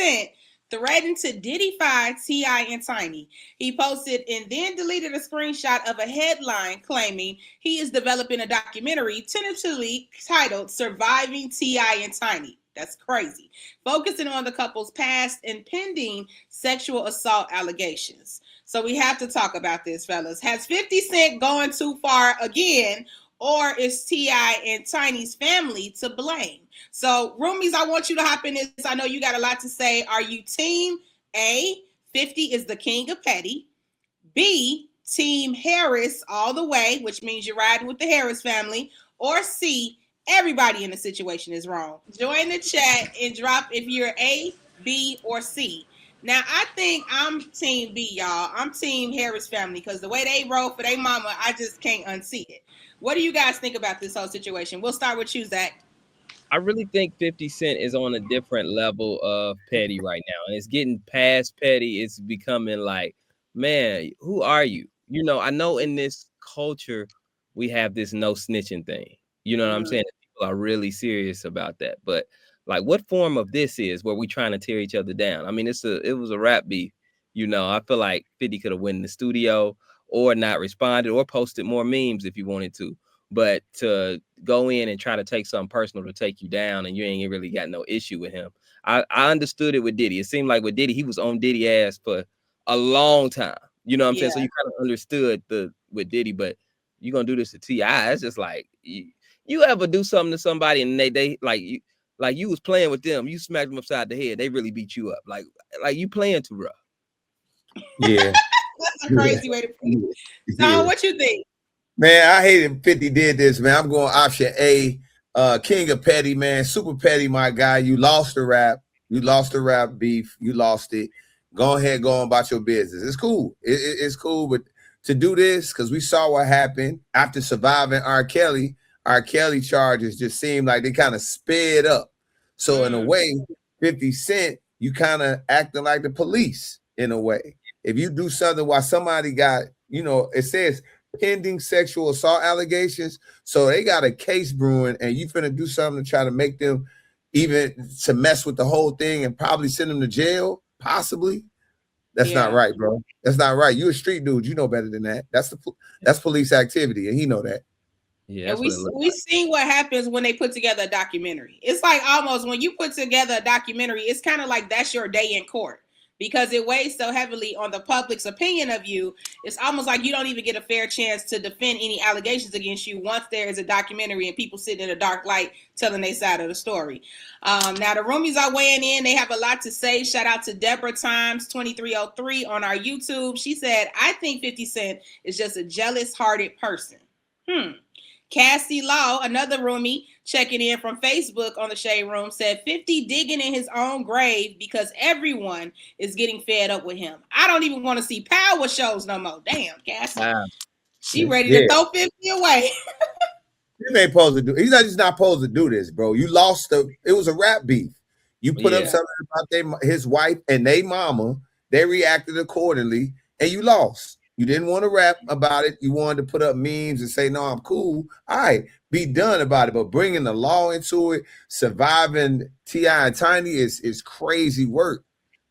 Cent threatened to Diddy-fy T.I. and Tiny. He posted and then deleted a screenshot of a headline claiming he is developing a documentary tentatively titled Surviving T.I. and Tiny. That's crazy. Focusing on the couple's past and pending sexual assault allegations. So we have to talk about this, fellas. Has 50 Cent gone too far again, or is T.I. and Tiny's family to blame? So, Roomies, I want you to hop in this. I know you got a lot to say. Are you team A, 50 is the king of petty? B, team Harris all the way, which means you're riding with the Harris family? Or C, everybody in the situation is wrong? Join the chat and drop if you're A, B, or C. Now, I think I'm team B, y'all. I'm team Harris family because the way they roll for their mama, I just can't unsee it. What do you guys think about this whole situation? We'll start with you, Zach. I really think 50 Cent is on a different level of petty right now. And it's getting past petty. It's becoming like, man, who are you? You know, I know in this culture, we have this no snitching thing. You know what I'm saying? People are really serious about that. But like, what form of this is where we trying to tear each other down? I mean, it was a rap beef. You know, I feel like 50 could have went in the studio or not responded or posted more memes if you wanted to. But to go in and try to take something personal to take you down and you ain't really got no issue with him. I understood it with Diddy. It seemed like with Diddy, he was on Diddy ass for a long time. You know what I'm saying? So you kind of understood with Diddy, but you gonna do this to T.I. It's just like you ever do something to somebody and they like you was playing with them, you smacked them upside the head, they really beat you up. Like you playing too rough. Yeah. That's a crazy way to put it. So what you think? Man, I hated 50 did this, man. I'm going option A. King of petty, man. Super petty, my guy. You lost the rap. You lost the rap beef. You lost it. Go ahead, go on about your business. It's cool. It's cool, but to do this, because we saw what happened after surviving R. Kelly charges just seemed like they kind of sped up. So in a way, 50 Cent, you kind of acting like the police in a way. If you do something while somebody got, it says pending sexual assault allegations. So they got a case brewing and you finna do something to try to make them even to mess with the whole thing and probably send them to jail, possibly. That's not right, bro. That's not right. You a street dude. You know better than that. That's police activity, and he know that. Yeah, and we see what happens when they put together a documentary. It's like almost when you put together a documentary, it's kind of like that's your day in court. Because it weighs so heavily on the public's opinion of you, it's almost like you don't even get a fair chance to defend any allegations against you once there is a documentary and people sitting in a dark light telling their side of the story. Now, the roomies are weighing in. They have a lot to say. Shout out to Deborah Times 2303 on our YouTube. She said, I think 50 Cent is just a jealous-hearted person. Cassie Law, another roomie, checking in from Facebook on the Shade Room, said 50 digging in his own grave because everyone is getting fed up with him. I don't even want to see power shows no more. Damn, Cassie. She ready to throw 50 away. You ain't supposed to do. He's just not supposed to do this, bro. You lost it was a rap beef. You put up something about his wife and they mama. They reacted accordingly, and you lost. You didn't want to rap about it. You wanted to put up memes and say, no, I'm cool. All right, be done about it. But bringing the law into it, surviving T.I. and Tiny is crazy work.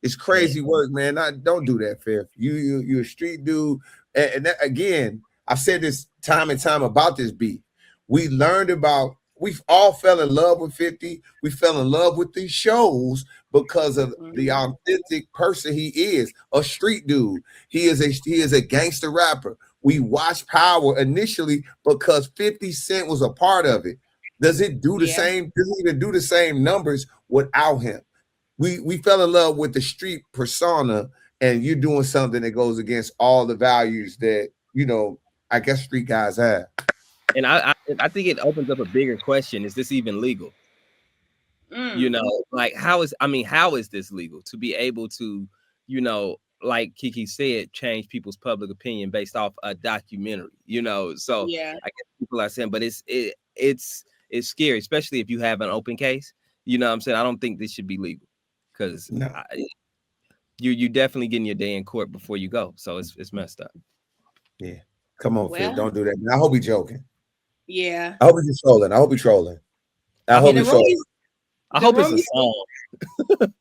It's crazy work, man. Don't do that, Fifth. You're a street dude. And that, again, I've said this time and time about this beef. We've all fell in love with 50. We fell in love with these shows because of the authentic person he is, a street dude. He is a gangster rapper. We watched Power initially because 50 Cent was a part of it. Does it do the same? Does it even do the same numbers without him? We fell in love with the street persona, and you're doing something that goes against all the values that I guess street guys have. And I think it opens up a bigger question: is this even legal? Like how is this legal to be able to, like Kiki said, change people's public opinion based off a documentary? So I guess people are saying, but it's scary, especially if you have an open case. You know what I'm saying? I don't think this should be legal because you definitely getting your day in court before you go. So it's messed up. Yeah, come on, Phil, don't do that. I hope he's joking. Yeah, I hope he's trolling. I hope he's trolling. I The hope it's room a song.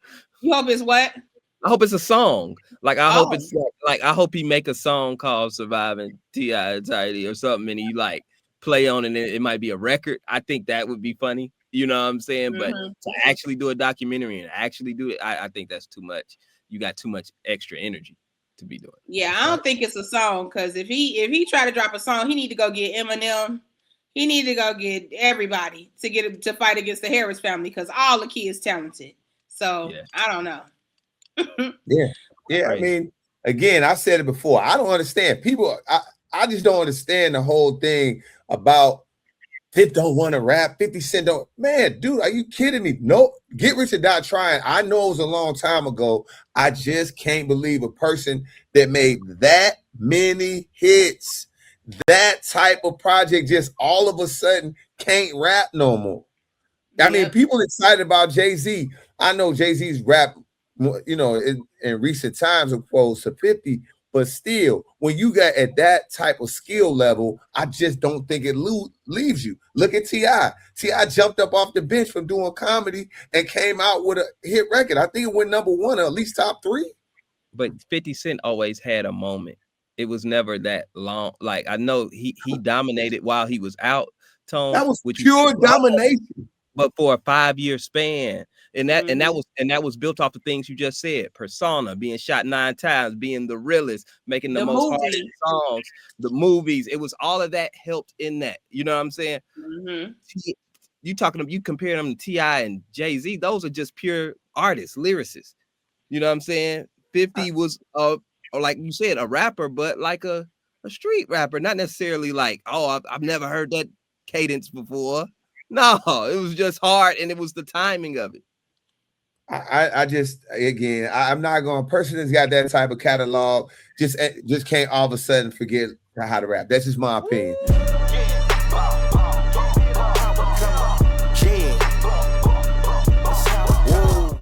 you hope is what? I hope it's a song. Like I hope Oh. it's like I hope he make a song called "Surviving T.I. Tidy" or something, and he like play on it. And it might be a record. I think that would be funny. You know what I'm saying? But to actually do a documentary and actually do it, I think that's too much. You got too much extra energy to be doing. Yeah, I don't think it's a song, because if he try to drop a song, he need to go get Eminem. He need to go get everybody to get him to fight against the Harris family, because all the kids talented. So Yeah. I don't know. Yeah. I Crazy. mean, again, I said it before. I don't understand people. I just don't understand the whole thing about 50 don't want to rap. 50 Cent don't. Man, dude, are you kidding me? Nope. Get Rich or Die Trying. I know it was a long time ago. I just can't believe a person that made that many hits, that type of project, just all of a sudden can't rap no more. I mean, people excited about Jay-Z. I know Jay-Z's rap, you know, in recent times opposed to 50, but still, when you got at that type of skill level, I just don't think it leaves you. Look at T.I. T.I. jumped up off the bench from doing comedy and came out with a hit record. I think it went #1 or at least top 3. But 50 Cent always had a moment. It was never that long. Like I know he dominated while he was out, Tone, That was which pure domination. but for a 5-year span. And that was built off the things you just said. Persona, being shot 9 times, being the realest, making the most hardest songs, the movies. It was all of that helped in that. You know what I'm saying? You compare them to T.I. and Jay-Z, those are just pure artists, lyricists. You know what I'm saying? 50 was or like you said, a rapper, but like a street rapper, not necessarily like, oh, I've never heard that cadence before. No, it was just hard, and it was the timing of it. I just, again, I'm not going. A person that's got that type of catalog just can't all of a sudden forget how to rap. That's just my opinion.